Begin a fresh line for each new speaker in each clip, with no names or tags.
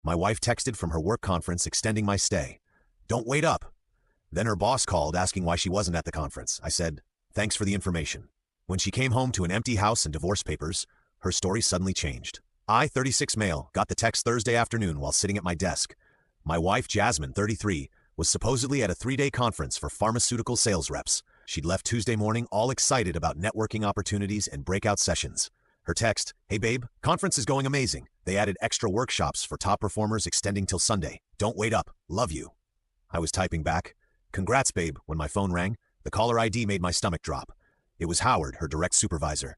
My wife texted from her work conference extending my stay. Don't wait up. Then her boss called asking why she wasn't at the conference. I said, thanks for the information. When she came home to an empty house and divorce papers, her story suddenly changed. I, 36 male, got the text Thursday afternoon while sitting at my desk. My wife, Jasmine, 33, was supposedly at a 3-day conference for pharmaceutical sales reps. She'd left Tuesday morning all excited about networking opportunities and breakout sessions. Her text, hey babe, conference is going amazing. They added extra workshops for top performers extending till Sunday. Don't wait up. Love you. I was typing back, congrats babe, when my phone rang. The caller ID made my stomach drop. It was Howard, her direct supervisor.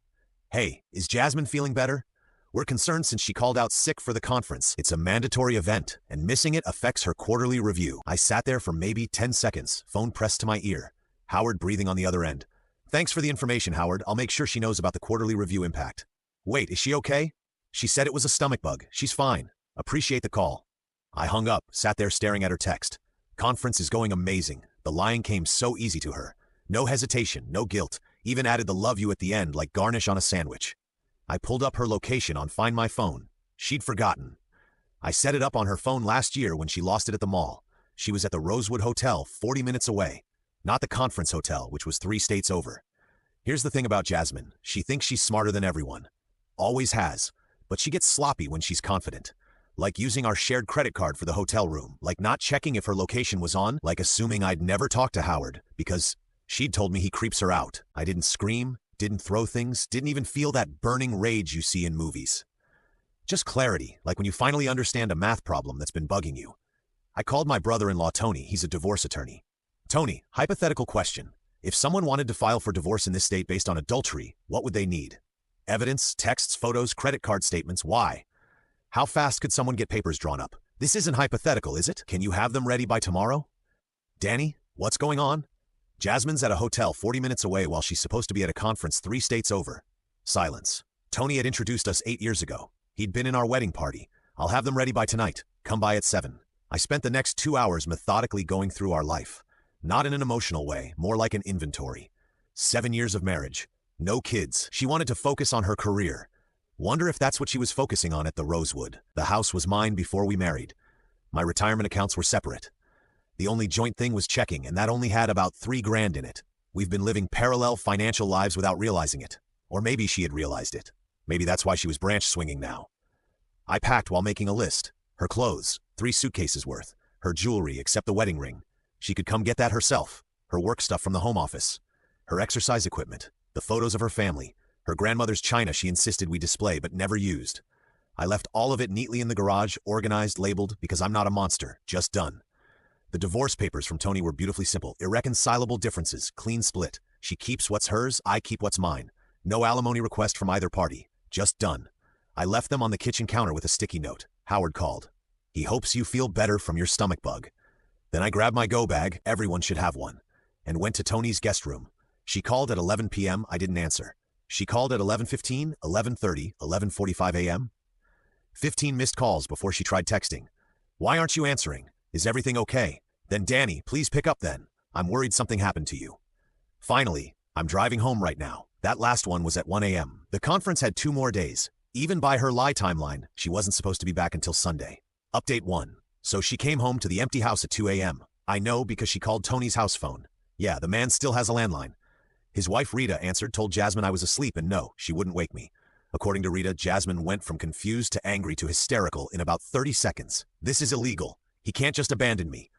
Hey, is Jasmine feeling better? We're concerned since she called out sick for the conference. It's a mandatory event, and missing it affects her quarterly review. I sat there for maybe 10 seconds, phone pressed to my ear. Howard breathing on the other end. Thanks for the information, Howard. I'll make sure she knows about the quarterly review impact. Wait, is she okay? She said it was a stomach bug. She's fine. Appreciate the call. I hung up, sat there staring at her text. Conference is going amazing. The line came so easy to her. No hesitation, no guilt. Even added the love you at the end like garnish on a sandwich. I pulled up her location on Find My Phone. She'd forgotten. I set it up on her phone last year when she lost it at the mall. She was at the Rosewood Hotel 40 minutes away. Not the conference hotel, which was 3 states over. Here's the thing about Jasmine. She thinks she's smarter than everyone. Always has. But she gets sloppy when she's confident. Like using our shared credit card for the hotel room. Like not checking if her location was on. Like assuming I'd never talk to Howard. Because she'd told me he creeps her out. I didn't scream, didn't throw things, didn't even feel that burning rage you see in movies. Just clarity, like when you finally understand a math problem that's been bugging you. I called my brother-in-law Tony. He's a divorce attorney. Tony, hypothetical question. If someone wanted to file for divorce in this state based on adultery, what would they need? Evidence, texts, photos, credit card statements. Why? How fast could someone get papers drawn up? This isn't hypothetical, is it? Can you have them ready by tomorrow? Danny, what's going on? Jasmine's at a hotel 40 minutes away while she's supposed to be at a conference 3 states over. Silence. Tony had introduced us 8 years ago. He'd been in our wedding party. I'll have them ready by tonight. Come by at 7. I spent the next 2 hours methodically going through our life. Not in an emotional way, more like an inventory. 7 years of marriage. No kids. She wanted to focus on her career. Wonder if that's what she was focusing on at the Rosewood. The house was mine before we married. My retirement accounts were separate. The only joint thing was checking, and that only had about $3,000 in it. We've been living parallel financial lives without realizing it. Or maybe she had realized it. Maybe that's why she was branch swinging now. I packed while making a list. Her clothes, 3 suitcases worth. Her jewelry, except the wedding ring. She could come get that herself. Her work stuff from the home office. Her exercise equipment. The photos of her family. Her grandmother's china she insisted we display but never used. I left all of it neatly in the garage, organized, labeled, because I'm not a monster. Just done. The divorce papers from Tony were beautifully simple. Irreconcilable differences. Clean split. She keeps what's hers, I keep what's mine. No alimony request from either party. Just done. I left them on the kitchen counter with a sticky note. Howard called. He hopes you feel better from your stomach bug. Then I grabbed my go bag, everyone should have one, and went to Tony's guest room. She called at 11 p.m. I didn't answer. She called at 11:15, 11:30, 11:45 a.m. 15 missed calls before she tried texting. Why aren't you answering? Is everything okay? Then Danny, please pick up then. I'm worried something happened to you. Finally, I'm driving home right now. That last one was at 1 a.m. The conference had 2 more days. Even by her lie timeline, she wasn't supposed to be back until Sunday. Update 1. So she came home to the empty house at 2 a.m. I know because she called Tony's house phone. Yeah, the man still has a landline. His wife Rita answered, told Jasmine I was asleep, and no, she wouldn't wake me. According to Rita, Jasmine went from confused to angry to hysterical in about 30 seconds. This is illegal. He can't just abandon me.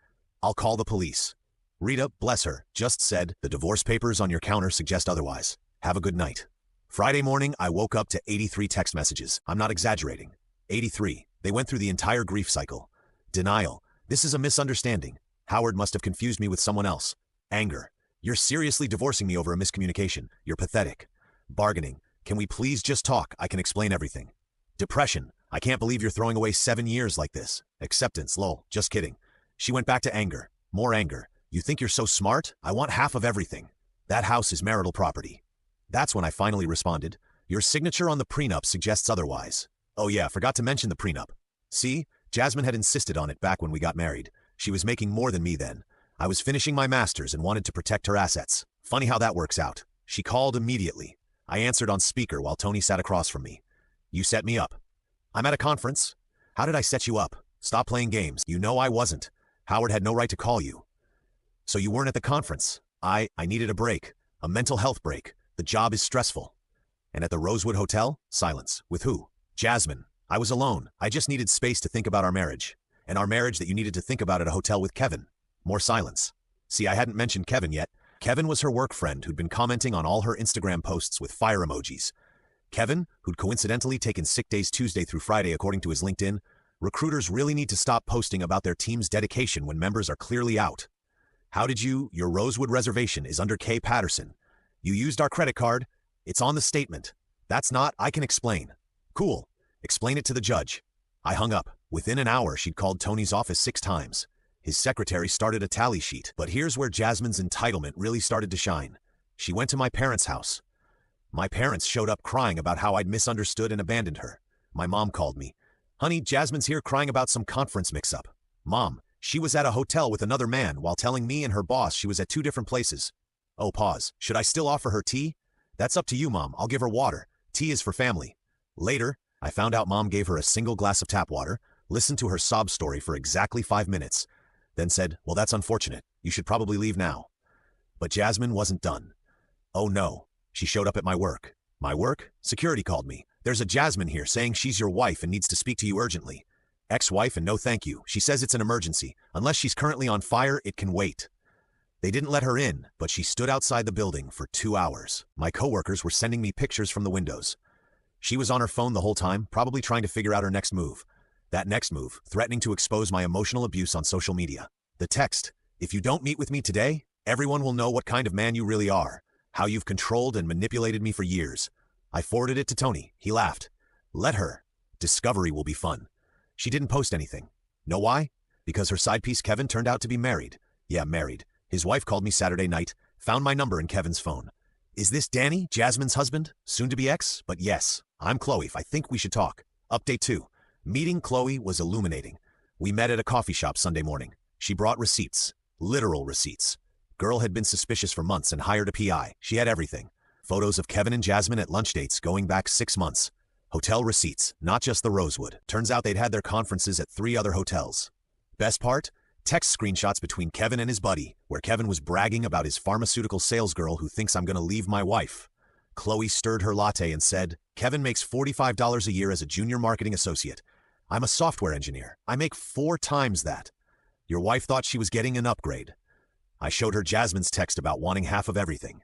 I'll call the police. Rita, bless her, just said, the divorce papers on your counter suggest otherwise. Have a good night. Friday morning, I woke up to 83 text messages. I'm not exaggerating. 83. They went through the entire grief cycle. Denial. This is a misunderstanding. Howard must have confused me with someone else. Anger. You're seriously divorcing me over a miscommunication. You're pathetic. Bargaining. Can we please just talk? I can explain everything. Depression. I can't believe you're throwing away 7 years like this. Acceptance. Lol. Just kidding. She went back to anger. More anger. You think you're so smart? I want half of everything. That house is marital property. That's when I finally responded. Your signature on the prenup suggests otherwise. Oh yeah, forgot to mention the prenup. See? Jasmine had insisted on it back when we got married. She was making more than me then. I was finishing my master's and wanted to protect her assets. Funny how that works out. She called immediately. I answered on speaker while Tony sat across from me. You set me up. I'm at a conference. How did I set you up? Stop playing games. You know I wasn't. Howard had no right to call you. So you weren't at the conference. I needed a break. A mental health break. The job is stressful. And at the Rosewood Hotel? Silence. With who? Jasmine. I was alone. I just needed space to think about our marriage. And our marriage that you needed to think about at a hotel with Kevin. More silence. See, I hadn't mentioned Kevin yet. Kevin was her work friend who'd been commenting on all her Instagram posts with fire emojis. Kevin, who'd coincidentally taken sick days Tuesday through Friday according to his LinkedIn. Recruiters really need to stop posting about their team's dedication when members are clearly out. How did you? Your Rosewood reservation is under K. Patterson. You used our credit card. It's on the statement. That's not, I can explain. Cool. Explain it to the judge. I hung up. Within an hour, she'd called Tony's office 6 times. His secretary started a tally sheet. But here's where Jasmine's entitlement really started to shine. She went to my parents' house. My parents showed up crying about how I'd misunderstood and abandoned her. My mom called me. Honey, Jasmine's here crying about some conference mix-up. Mom, she was at a hotel with another man while telling me and her boss she was at 2 different places. Oh, pause. Should I still offer her tea? That's up to you, Mom. I'll give her water. Tea is for family. Later, I found out Mom gave her a single glass of tap water, listened to her sob story for exactly 5 minutes, then said, well, that's unfortunate. You should probably leave now. But Jasmine wasn't done. Oh no. She showed up at my work. My work? Security called me. There's a Jasmine here saying she's your wife and needs to speak to you urgently. Ex-wife and no thank you. She says it's an emergency. Unless she's currently on fire, it can wait. They didn't let her in, but she stood outside the building for 2 hours. My coworkers were sending me pictures from the windows. She was on her phone the whole time, probably trying to figure out her next move. That next move, threatening to expose my emotional abuse on social media. The text, if you don't meet with me today, everyone will know what kind of man you really are, how you've controlled and manipulated me for years. I forwarded it to Tony. He laughed. Let her. Discovery will be fun. She didn't post anything. Know why? Because her side piece Kevin turned out to be married. Yeah, married. His wife called me Saturday night, found my number in Kevin's phone. Is this Danny, Jasmine's husband? Soon to be ex? But yes, I'm Qley. I think we should talk. Update 2. Meeting Qley was illuminating. We met at a coffee shop Sunday morning. She brought receipts. Literal receipts. Girl had been suspicious for months and hired a PI. She had everything. Photos of Kevin and Jasmine at lunch dates going back 6 months. Hotel receipts, not just the Rosewood. Turns out they'd had their conferences at 3 other hotels. Best part? Text screenshots between Kevin and his buddy, where Kevin was bragging about his pharmaceutical sales girl who thinks I'm gonna leave my wife. Qley stirred her latte and said, Kevin makes $45 a year as a junior marketing associate. I'm a software engineer. I make 4 times that. Your wife thought she was getting an upgrade. I showed her Jasmine's text about wanting half of everything.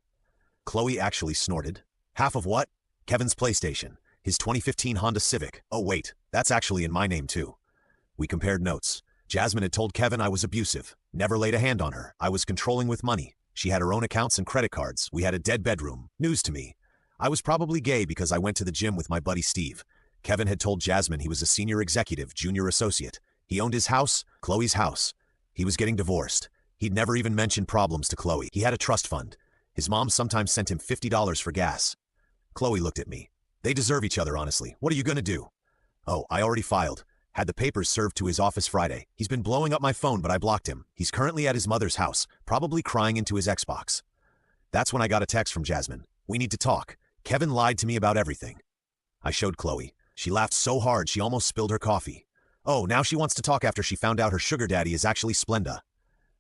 Qley actually snorted. Half of what? Kevin's PlayStation. His 2015 Honda Civic. Oh wait, that's actually in my name too. We compared notes. Jasmine had told Kevin I was abusive. Never laid a hand on her. I was controlling with money. She had her own accounts and credit cards. We had a dead bedroom. News to me. I was probably gay because I went to the gym with my buddy Steve. Kevin had told Jasmine he was a senior executive, junior associate. He owned his house, Qley's house. He was getting divorced. He'd never even mentioned problems to Qley. He had a trust fund. His mom sometimes sent him $50 for gas. Qley looked at me. They deserve each other, honestly. What are you gonna do? Oh, I already filed. Had the papers served to his office Friday. He's been blowing up my phone, but I blocked him. He's currently at his mother's house, probably crying into his Xbox. That's when I got a text from Jasmine. We need to talk. Kevin lied to me about everything. I showed Qley. She laughed so hard she almost spilled her coffee. Oh, now she wants to talk after she found out her sugar daddy is actually Splenda.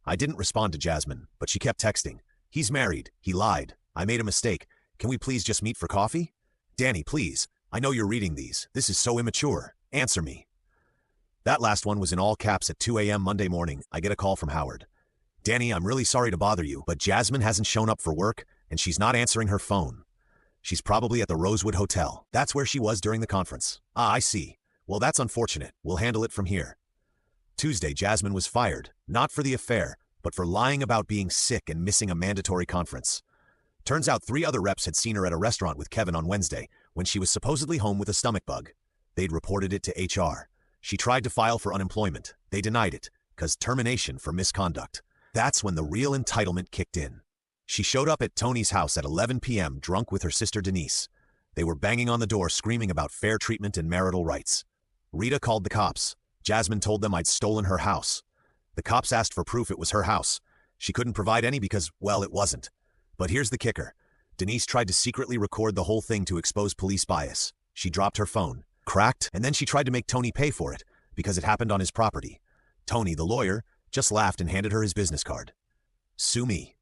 I didn't respond to Jasmine, but she kept texting. He's married. He lied. I made a mistake. Can we please just meet for coffee? Danny, please. I know you're reading these. This is so immature. Answer me. That last one was in all caps at 2 a.m. Monday morning. I get a call from Howard. Danny, I'm really sorry to bother you, but Jasmine hasn't shown up for work, and she's not answering her phone. She's probably at the Rosewood Hotel. That's where she was during the conference. Ah, I see. Well, that's unfortunate. We'll handle it from here. Tuesday, Jasmine was fired, not for the affair, but for lying about being sick and missing a mandatory conference. Turns out 3 other reps had seen her at a restaurant with Kevin on Wednesday, when she was supposedly home with a stomach bug. They'd reported it to HR. She tried to file for unemployment. They denied it, 'cause termination for misconduct. That's when the real entitlement kicked in. She showed up at Tony's house at 11 p.m. drunk with her sister Denise. They were banging on the door screaming about fair treatment and marital rights. Rita called the cops. Jasmine told them I'd stolen her house. The cops asked for proof it was her house. She couldn't provide any because, well, it wasn't. But here's the kicker. Denise tried to secretly record the whole thing to expose police bias. She dropped her phone, cracked, and then she tried to make Tony pay for it. because it happened on his property. Tony, the lawyer, just laughed and handed her his business card. Sue me.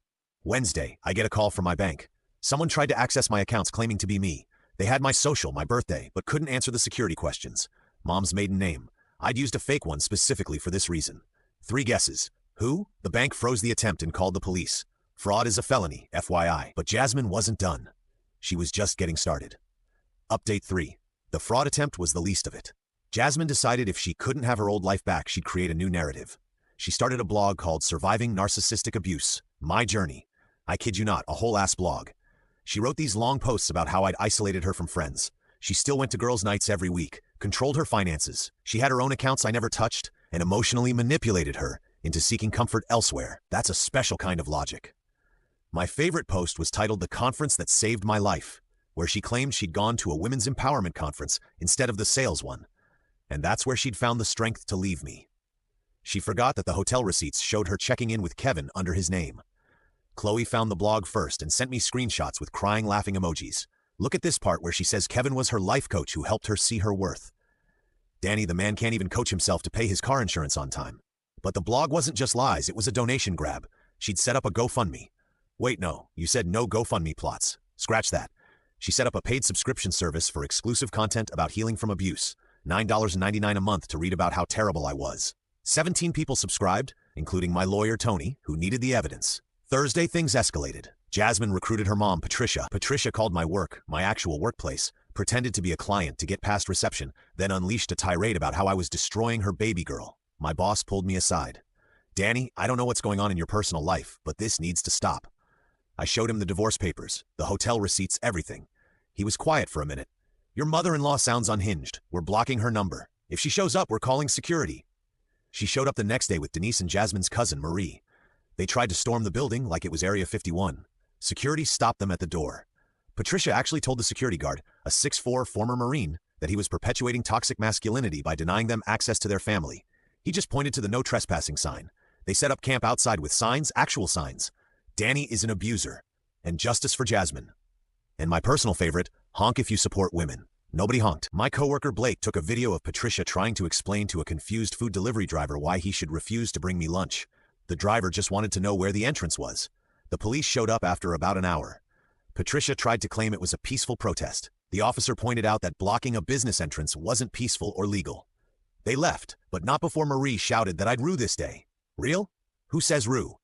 Wednesday, I get a call from my bank. Someone tried to access my accounts claiming to be me. They had my social, my birthday, but couldn't answer the security questions. Mom's maiden name. I'd used a fake one specifically for this reason. 3 guesses. Who? The bank froze the attempt and called the police. Fraud is a felony, FYI. But Jasmine wasn't done. She was just getting started. Update 3. The fraud attempt was the least of it. Jasmine decided if she couldn't have her old life back, she'd create a new narrative. She started a blog called Surviving Narcissistic Abuse, My Journey. I kid you not, a whole-ass blog. She wrote these long posts about how I'd isolated her from friends. She still went to girls' nights every week, controlled her finances. She had her own accounts I never touched, and emotionally manipulated her into seeking comfort elsewhere. That's a special kind of logic. My favorite post was titled The Conference That Saved My Life, where she claimed she'd gone to a women's empowerment conference instead of the sales one. And that's where she'd found the strength to leave me. She forgot that the hotel receipts showed her checking in with Kevin under his name. Qley found the blog first and sent me screenshots with crying, laughing emojis. Look at this part where she says Kevin was her life coach who helped her see her worth. Danny, the man, can't even coach himself to pay his car insurance on time. But the blog wasn't just lies, it was a donation grab. She'd set up a GoFundMe. Wait, no, you said no GoFundMe plots. Scratch that. She set up a paid subscription service for exclusive content about healing from abuse. $9.99 a month to read about how terrible I was. 17 people subscribed, including my lawyer, Tony, who needed the evidence. Thursday, things escalated. Jasmine recruited her mom, Patricia. Patricia called my work, my actual workplace, pretended to be a client to get past reception, then unleashed a tirade about how I was destroying her baby girl. My boss pulled me aside. Danny, I don't know what's going on in your personal life, but this needs to stop. I showed him the divorce papers, the hotel receipts, everything. He was quiet for a minute. Your mother-in-law sounds unhinged. We're blocking her number. If she shows up, we're calling security. She showed up the next day with Denise and Jasmine's cousin, Marie. They tried to storm the building like it was Area 51. Security stopped them at the door. Patricia actually told the security guard, a 6'4" former Marine, that he was perpetuating toxic masculinity by denying them access to their family. He just pointed to the no trespassing sign. They set up camp outside with signs, actual signs. Danny is an abuser. And justice for Jasmine. And my personal favorite, honk if you support women. Nobody honked. My coworker Blake took a video of Patricia trying to explain to a confused food delivery driver why he should refuse to bring me lunch. The driver just wanted to know where the entrance was. The police showed up after about an hour. Patricia tried to claim it was a peaceful protest. The officer pointed out that blocking a business entrance wasn't peaceful or legal. They left, but not before Marie shouted that I'd rue this day. Real? Who says rue?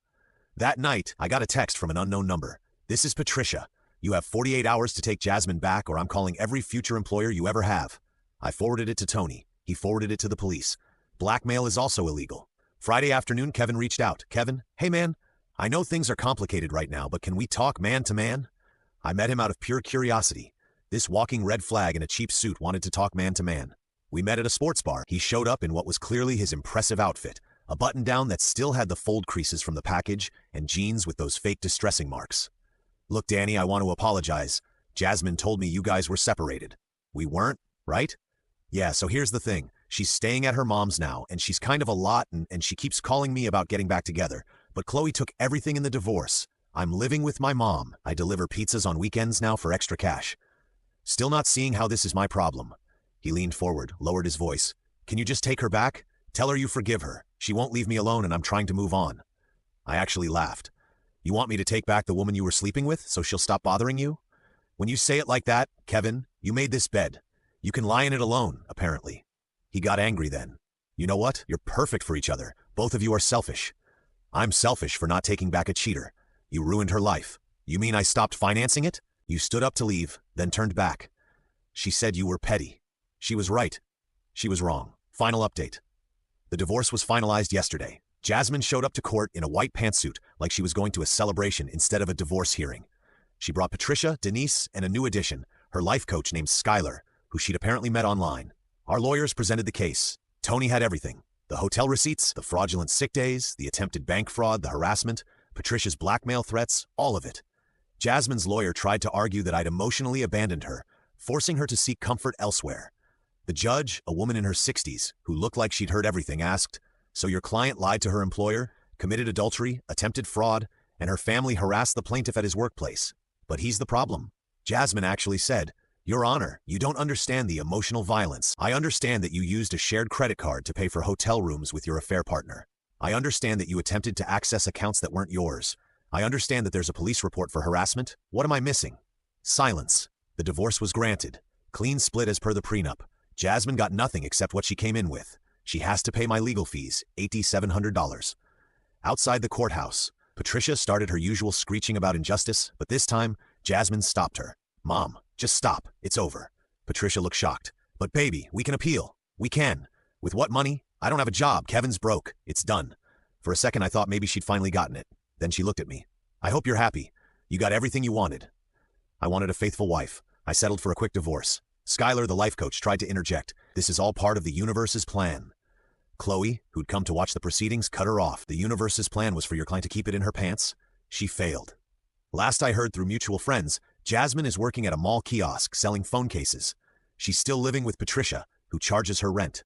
That night, I got a text from an unknown number. This is Patricia. You have 48 hours to take Jasmine back or I'm calling every future employer you ever have. I forwarded it to Tony. He forwarded it to the police. Blackmail is also illegal. Friday afternoon, Kevin reached out. Kevin, hey man, I know things are complicated right now, but can we talk man to man? I met him out of pure curiosity. This walking red flag in a cheap suit wanted to talk man to man. We met at a sports bar. He showed up in what was clearly his impressive outfit, a button-down that still had the fold creases from the package and jeans with those fake distressing marks. Look, Danny, I want to apologize. Jasmine told me you guys were separated. We weren't, right? Yeah, so here's the thing. She's staying at her mom's now, and she's kind of a lot, and she keeps calling me about getting back together. But Qley took everything in the divorce. I'm living with my mom. I deliver pizzas on weekends now for extra cash. Still not seeing how this is my problem. He leaned forward, lowered his voice. Can you just take her back? Tell her you forgive her. She won't leave me alone and I'm trying to move on. I actually laughed. You want me to take back the woman you were sleeping with so she'll stop bothering you? When you say it like that, Kevin, you made this bed. You can lie in it alone, apparently. He got angry then. You know what? You're perfect for each other. Both of you are selfish. I'm selfish for not taking back a cheater. You ruined her life. You mean I stopped financing it? You stood up to leave, then turned back. She said you were petty. She was right. She was wrong. Final update. The divorce was finalized yesterday. Jasmine showed up to court in a white pantsuit like she was going to a celebration instead of a divorce hearing. She brought Patricia, Denise, and a new addition, her life coach named Skylar, who she'd apparently met online. Our lawyers presented the case. Tony had everything. The hotel receipts, the fraudulent sick days, the attempted bank fraud, the harassment, Patricia's blackmail threats, all of it. Jasmine's lawyer tried to argue that I'd emotionally abandoned her, forcing her to seek comfort elsewhere. The judge, a woman in her 60s, who looked like she'd heard everything, asked, "So your client lied to her employer, committed adultery, attempted fraud, and her family harassed the plaintiff at his workplace. But he's the problem." Jasmine actually said, Your Honor, you don't understand the emotional violence. I understand that you used a shared credit card to pay for hotel rooms with your affair partner. I understand that you attempted to access accounts that weren't yours. I understand that there's a police report for harassment. What am I missing? Silence. The divorce was granted. Clean split as per the prenup. Jasmine got nothing except what she came in with. She has to pay my legal fees, $8,700. Outside the courthouse, Patricia started her usual screeching about injustice, but this time, Jasmine stopped her. Mom, just stop. It's over. Patricia looked shocked. But baby, we can appeal. We can. With what money? I don't have a job. Kevin's broke. It's done. For a second, I thought maybe she'd finally gotten it. Then she looked at me. I hope you're happy. You got everything you wanted. I wanted a faithful wife. I settled for a quick divorce. Skylar, the life coach, tried to interject. This is all part of the universe's plan. Qley, who'd come to watch the proceedings, cut her off. The universe's plan was for your client to keep it in her pants. She failed. Last I heard through mutual friends, Jasmine is working at a mall kiosk selling phone cases. She's still living with Patricia, who charges her rent.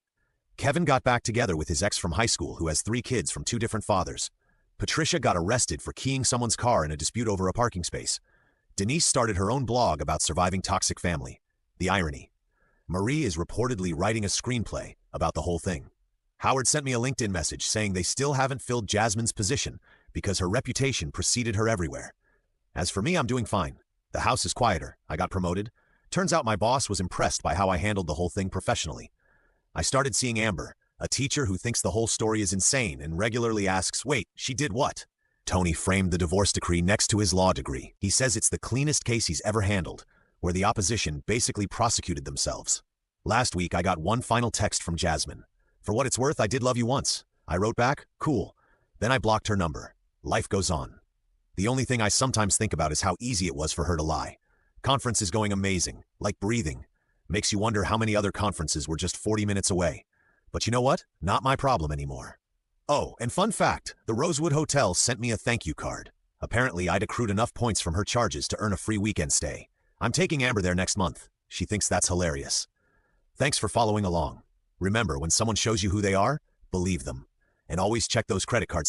Kevin got back together with his ex from high school who has 3 kids from 2 different fathers. Patricia got arrested for keying someone's car in a dispute over a parking space. Denise started her own blog about surviving toxic family. The irony. Marie is reportedly writing a screenplay about the whole thing. Howard sent me a LinkedIn message saying they still haven't filled Jasmine's position because her reputation preceded her everywhere. As for me, I'm doing fine. The house is quieter. I got promoted. Turns out my boss was impressed by how I handled the whole thing professionally. I started seeing Amber, a teacher who thinks the whole story is insane and regularly asks, wait, she did what? Tony framed the divorce decree next to his law degree. He says it's the cleanest case he's ever handled, where the opposition basically prosecuted themselves. Last week, I got one final text from Jasmine. For what it's worth, I did love you once. I wrote back, cool. Then I blocked her number. Life goes on. The only thing I sometimes think about is how easy it was for her to lie. Conference is going amazing, like breathing. Makes you wonder how many other conferences were just 40 minutes away. But you know what? Not my problem anymore. Oh, and fun fact, the Rosewood Hotel sent me a thank you card. Apparently, I'd accrued enough points from her charges to earn a free weekend stay. I'm taking Amber there next month. She thinks that's hilarious. Thanks for following along. Remember, when someone shows you who they are, believe them. And always check those credit cards.